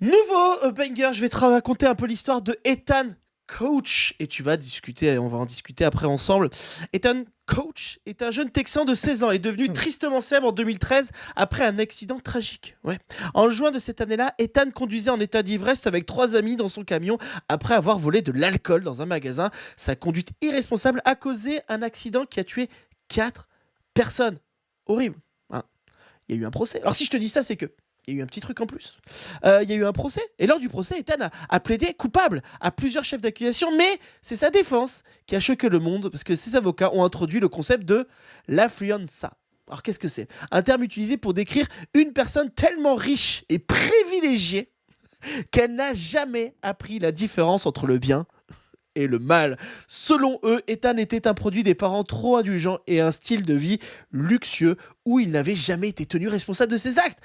Nouveau banger, je vais te raconter un peu l'histoire de Ethan Coach et on va en discuter après ensemble. Ethan Coach est un jeune Texan de 16 ans et devenu tristement célèbre en 2013 après un accident tragique. Ouais. En juin de cette année-là, Ethan conduisait en état d'ivresse avec trois amis dans son camion après avoir volé de l'alcool dans un magasin. Sa conduite irresponsable a causé un accident qui a tué 4 personnes. Horrible, hein. Il y a eu un procès. Alors si je te dis ça, c'est que il y a eu un petit truc en plus. Il y a eu un procès. Et lors du procès, Ethan a plaidé coupable à plusieurs chefs d'accusation. Mais c'est sa défense qui a choqué le monde parce que ses avocats ont introduit le concept de l'affluenza. Alors qu'est-ce que c'est? Un terme utilisé pour décrire une personne tellement riche et privilégiée qu'elle n'a jamais appris la différence entre le bien et le mal. Selon eux, Ethan était un produit des parents trop indulgents et un style de vie luxueux où il n'avait jamais été tenu responsable de ses actes.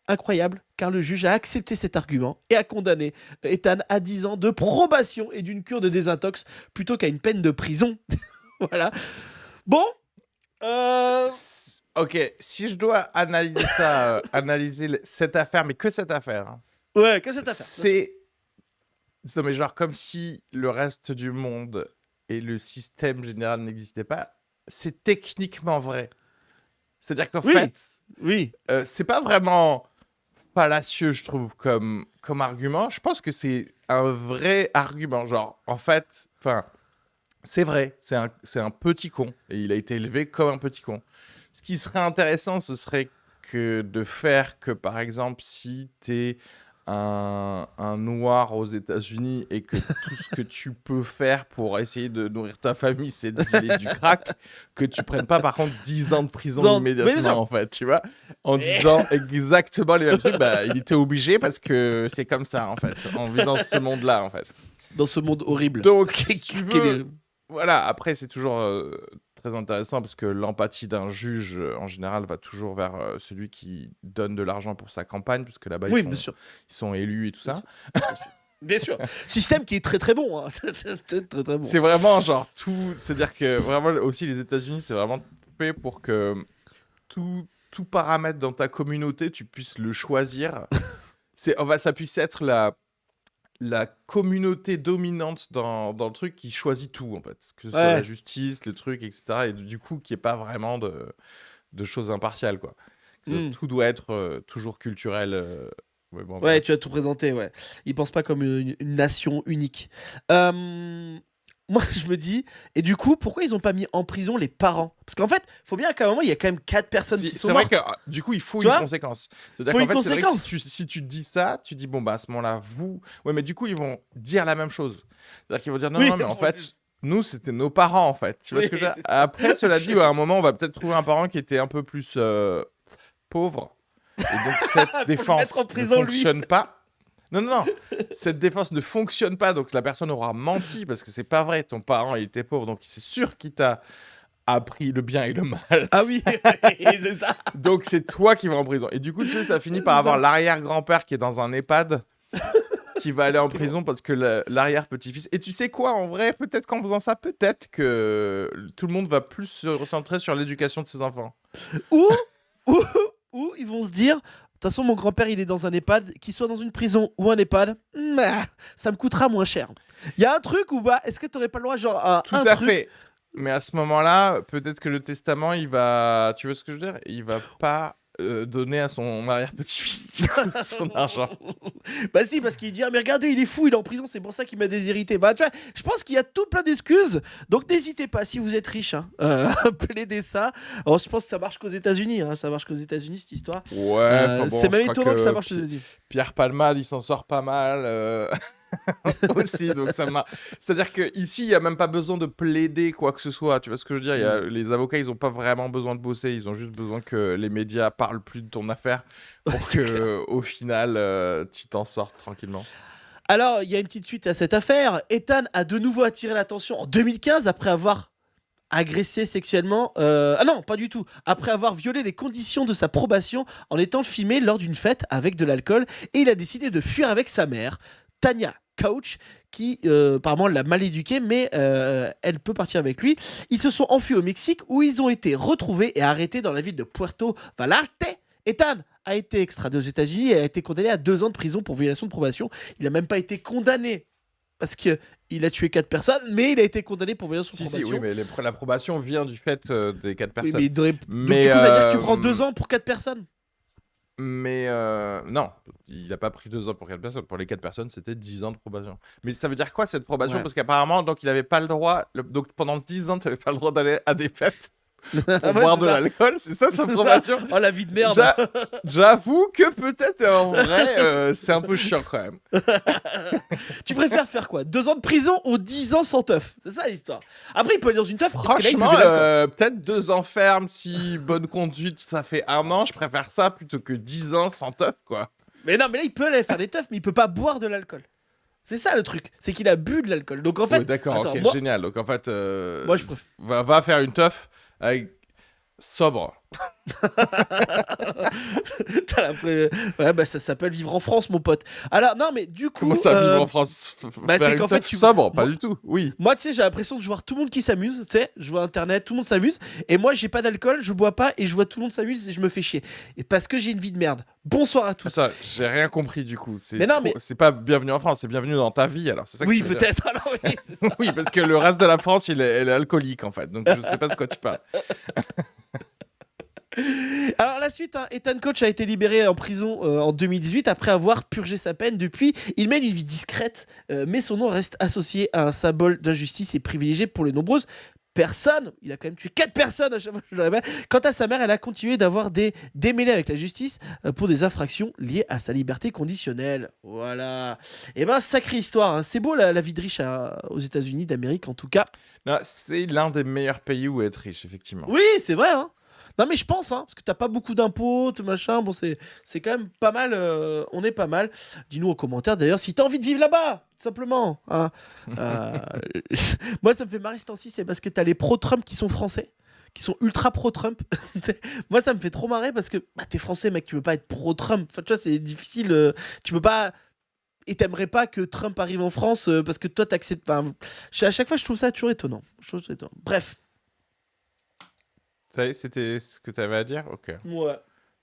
Incroyable, car le juge a accepté cet argument et a condamné Ethan à 10 ans de probation et d'une cure de désintox plutôt qu'à une peine de prison. Voilà. Bon, Ok, si je dois analyser ça, cette affaire, mais que cette affaire, hein, ouais, qu'est-ce que t'as fait? c'est... Non mais genre comme si le reste du monde et le système général n'existaient pas, c'est techniquement vrai. C'est-à-dire qu'en Oui, fait, oui. c'est pas vraiment fallacieux, je trouve, comme argument. Je pense que c'est un vrai argument. Genre, en fait, c'est vrai, c'est un petit con. Et il a été élevé comme un petit con. Ce qui serait intéressant, ce serait que de faire que, par exemple, si t'es un noir aux États-Unis et que tout ce que tu peux faire pour essayer de nourrir ta famille, c'est de dealer du crack, que tu prennes pas, par contre, 10 ans de prison Mais bien immédiatement, sûr. en fait, tu vois, en disant exactement les mêmes trucs. Bah, il était obligé parce que c'est comme ça, en fait. On vit dans ce monde-là, en fait. Dans ce monde horrible. Donc, si tu Quel est- veux... Voilà, après, c'est toujours très intéressant parce que l'empathie d'un juge, en général, va toujours vers celui qui donne de l'argent pour sa campagne, parce que là-bas, Oui, bien sûr. ils sont élus et tout ça. Bien sûr. Système qui est très très bon. Hein. très très bon. C'est vraiment genre tout. C'est-à-dire que vraiment, aussi, les États-Unis, c'est vraiment fait pour que tout paramètre dans ta communauté, tu puisses le choisir. Ça puisse être la communauté dominante dans le truc qui choisit tout, en fait. Que ce soit la justice, le truc, etc. Et du coup, qu'il n'y ait pas vraiment de choses impartiales, quoi. Tout doit être toujours culturel. Ouais, bon, Ouais, bref. tu as tout présenté, ouais. Ils pensent pas comme une nation unique. Moi, je me dis, et du coup, pourquoi ils ont pas mis en prison les parents? Parce qu'en fait, faut bien qu'à un moment, il y a quand même 4 personnes qui sont C'est vrai mortes. que du coup, il faut Tu une vois conséquence. C'est-à-dire Faut qu'en une fait, c'est vrai que conséquence. si tu dis ça, tu dis, bon, bah, à ce moment-là, vous. Ouais, mais du coup, ils vont dire la même chose. C'est-à-dire qu'ils vont dire, non, Oui, non, mais en fait, nous, c'était nos parents, en fait. Tu vois oui, ce que je veux dire? c'est ça. Après, cela dit, ouais, à un moment, on va peut-être trouver un parent qui était un peu plus pauvre. Et donc, cette Faut le mettre défense en ne prison, lui. fonctionne pas. Non, non, non. Cette défense ne fonctionne pas. Donc, la personne aura menti parce que c'est pas vrai. Ton parent, il était pauvre. Donc, c'est sûr qu'il t'a appris le bien et le mal. Ah oui, c'est ça. Donc, c'est toi qui vas en prison. Et du coup, tu sais, ça finit par C'est avoir ça. l'arrière-grand-père qui est dans un EHPAD qui va aller en prison parce que l'arrière-petit-fils. Et tu sais quoi, en vrai, peut-être qu'en faisant ça, peut-être que tout le monde va plus se recentrer sur l'éducation de ses enfants. Ou, ou, ou ils vont se dire, de toute façon, mon grand-père, il est dans un EHPAD, qu'il soit dans une prison ou un EHPAD, ça me coûtera moins cher. Il y a un truc ou pas? Est-ce que t'aurais pas le droit, genre, à Tout un à truc? fait. Mais à ce moment-là, peut-être que le testament, il va... Tu vois ce que je veux dire? Il va pas donner à son arrière-petit-fils du coup, son argent. Bah si, parce qu'il dit, ah mais regardez, il est fou, il est en prison, c'est pour ça qu'il m'a déshérité. Bah tu vois, je pense qu'il y a tout plein d'excuses, donc n'hésitez pas, si vous êtes riche, hein, plaidez ça. Alors je pense que ça marche qu'aux États-Unis, hein, ça marche qu'aux États-Unis cette histoire. Ouais, enfin bon, C'est je même crois étonnant que ça que marche aux États-Unis. Pierre Palmade, il s'en sort pas mal aussi, donc ça m'a... C'est-à-dire qu'ici, il n'y a même pas besoin de plaider quoi que ce soit, tu vois ce que je veux dire? Les avocats, ils n'ont pas vraiment besoin de bosser, ils ont juste besoin que les médias parlent plus de ton affaire pour que, au final, tu t'en sortes tranquillement. Alors, il y a une petite suite à cette affaire. Ethan a de nouveau attiré l'attention en 2015 après avoir agressé sexuellement. Ah non, pas du tout. Après avoir violé les conditions de sa probation en étant filmé lors d'une fête avec de l'alcool. Et il a décidé de fuir avec sa mère, Tanya Coach, qui apparemment l'a mal éduqué, mais elle peut partir avec lui. Ils se sont enfuis au Mexique où ils ont été retrouvés et arrêtés dans la ville de Puerto Vallarta. Ethan a été extradé aux États-Unis et a été condamné à 2 ans de prison pour violation de probation. Il a même pas été condamné parce que il a tué 4 personnes, mais il a été condamné pour violation de Si, probation. oui, mais l'approbation vient du fait des 4 Oui, personnes. mais donc Mais, du coup, ça veut dire que tu prends 2 ans pour 4 personnes. Mais non, il n'a pas pris 2 ans pour 4 personnes. Pour les 4 personnes, c'était 10 ans de probation. Mais ça veut dire quoi cette probation? Ouais. Parce qu'apparemment, donc il n'avait pas le droit. Donc pendant 10 ans, tu n'avais pas le droit d'aller à des fêtes pour Ouais, boire c'est de ça. l'alcool. C'est ça sa C'est probation? ça. Oh la vie de merde. J'avoue que peut-être en vrai, c'est un peu chiant quand même. Tu préfères faire quoi? 2 ans de prison ou 10 ans sans teuf? C'est ça l'histoire. Après, il peut aller dans une teuf. parce que là, il Franchement, buvait l'alcool. peut-être 2 ans ferme si bonne conduite, ça fait 1 an. Je préfère ça plutôt que 10 ans sans teuf, quoi. Mais non, mais là, il peut aller faire des teufs, mais il peut pas boire de l'alcool. C'est ça le truc. C'est qu'il a bu de l'alcool. Donc en fait. Ouais, d'accord, attends, ok, moi, génial. Donc en fait, moi, je préfère. va faire une teuf avec sobre. T'as l'impression- Ouais, bah ça s'appelle vivre en France, mon pote. Alors, non, mais du coup. Comment ça, vivre en France? bah, Faire c'est une qu'en fait, teuf tu- sobre? Pas moi- du tout, oui. Moi, tu sais, j'ai l'impression de voir tout le monde qui s'amuse. Tu sais, je vois Internet, tout le monde s'amuse. Et moi, j'ai pas d'alcool, je bois pas et je vois tout le monde s'amuse et je me fais chier. Et parce que j'ai une vie de merde. Bonsoir à tous. Attends, j'ai rien compris du coup. C'est Mais non, trop- mais- c'est pas bienvenue en France, c'est bienvenue dans ta vie alors. C'est ça que Oui, tu veux dire. peut-être. Alors, oui, c'est ça. Oui, parce que le reste de la France, elle est alcoolique en fait. Donc je sais pas de quoi tu parles. Alors la suite, hein, Ethan Koch a été libéré en prison en 2018 après avoir purgé sa peine. Depuis, il mène une vie discrète, mais son nom reste associé à un symbole d'injustice et privilégié pour les nombreuses personnes. Il a quand même tué 4 personnes à chaque fois, je le répète. Quant à sa mère, elle a continué d'avoir des démêlés avec la justice pour des infractions liées à sa liberté conditionnelle. Voilà. Et ben sacrée histoire, hein. C'est beau la vie de riche aux États-Unis d'Amérique en tout cas. Non, c'est l'un des meilleurs pays où être riche, effectivement. Oui, c'est vrai, hein. Non, mais je pense, hein, parce que t'as pas beaucoup d'impôts, tout machin. Bon, c'est quand même pas mal. On est pas mal. Dis-nous en commentaire d'ailleurs si t'as envie de vivre là-bas, tout simplement. Hein. Euh, Moi, ça me fait marrer ce temps-ci, c'est parce que t'as les pro-Trump qui sont français, qui sont ultra pro-Trump. Moi, ça me fait trop marrer parce que bah, t'es français, mec, tu peux pas être pro-Trump. Enfin, tu vois, c'est difficile. Tu peux pas. Et t'aimerais pas que Trump arrive en France parce que toi, t'acceptes. Enfin, à chaque fois, je trouve ça toujours étonnant. Bref. Ça y est, c'était ce que tu avais à dire? Ok. Ouais.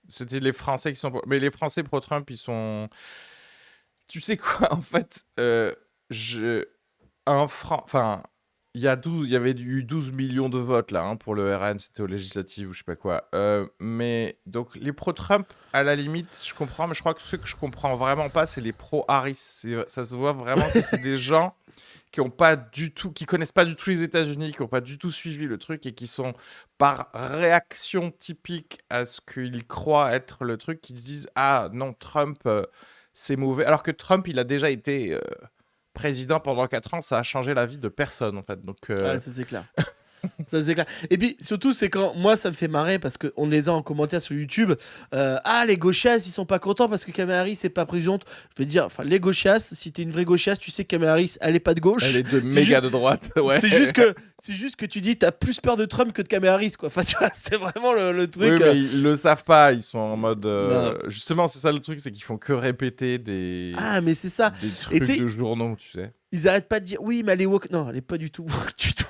C'était les Français qui sont... Mais les Français pro-Trump, ils sont... Tu sais quoi, en fait, Enfin, il y avait eu 12 millions de votes, là, hein, pour le RN, c'était aux législatives ou je sais pas quoi. Mais, donc, les pro-Trump, à la limite, je comprends, mais je crois que ceux que je comprends vraiment pas, c'est les pro-Harris. Ça se voit vraiment que c'est des gens qui connaissent pas du tout les États-Unis, qui ont pas du tout suivi le truc et qui sont par réaction typique à ce qu'ils croient être le truc, qui se disent ah non, Trump c'est mauvais, alors que Trump il a déjà été président pendant 4 ans, ça a changé la vie de personne en fait. Donc Ouais, ça c'est clair. Ça c'est clair. Et puis surtout c'est quand moi ça me fait marrer parce qu'on les a en commentaire sur YouTube. Ah les gauchasses ils sont pas contents parce que Kamala Harris c'est pas présidente. Je veux dire, enfin les gauchasses, si t'es une vraie gauchasse, tu sais que Kamala Harris elle est pas de gauche. elle est de C'est méga de droite. Ouais. C'est juste que tu dis t'as plus peur de Trump que de Kamala Harris quoi. Enfin tu vois c'est vraiment le truc. Oui, mais ils le savent pas, ils sont en mode Non. justement c'est ça le truc, c'est qu'ils font que répéter des Ah mais c'est ça. des trucs tu sais- de journaux, tu sais. Ils arrêtent pas de dire oui mais elle est woke. Non elle est pas du tout woke du tout.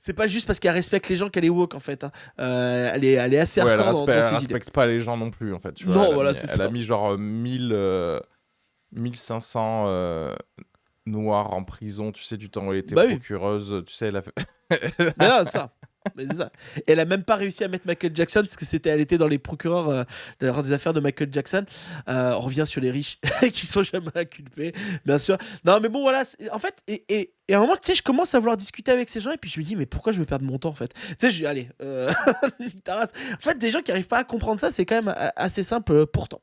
C'est pas juste parce qu'elle respecte les gens qu'elle est woke en fait. Hein. Elle est assez Ouais, elle hardcore dans elle ses idées. respecte pas les gens non plus, en fait. Tu vois, Non, elle a voilà, mis, c'est elle a ça. mis genre 1500 noirs en prison, tu sais, du temps où elle était Bah oui. procureuse. Tu sais, elle a fait... Mais non, ça. Mais c'est ça. Et elle a même pas réussi à mettre Michael Jackson parce que elle était dans les procureurs des affaires de Michael Jackson. On revient sur les riches qui sont jamais inculpés, bien sûr. Non, mais bon, voilà. En fait, et à un moment, tu sais, je commence à vouloir discuter avec ces gens et puis je me dis, mais pourquoi je vais perdre mon temps en fait? Tu sais, je dis, allez, nique ta race. En fait, des gens qui arrivent pas à comprendre ça, c'est quand même assez simple pourtant.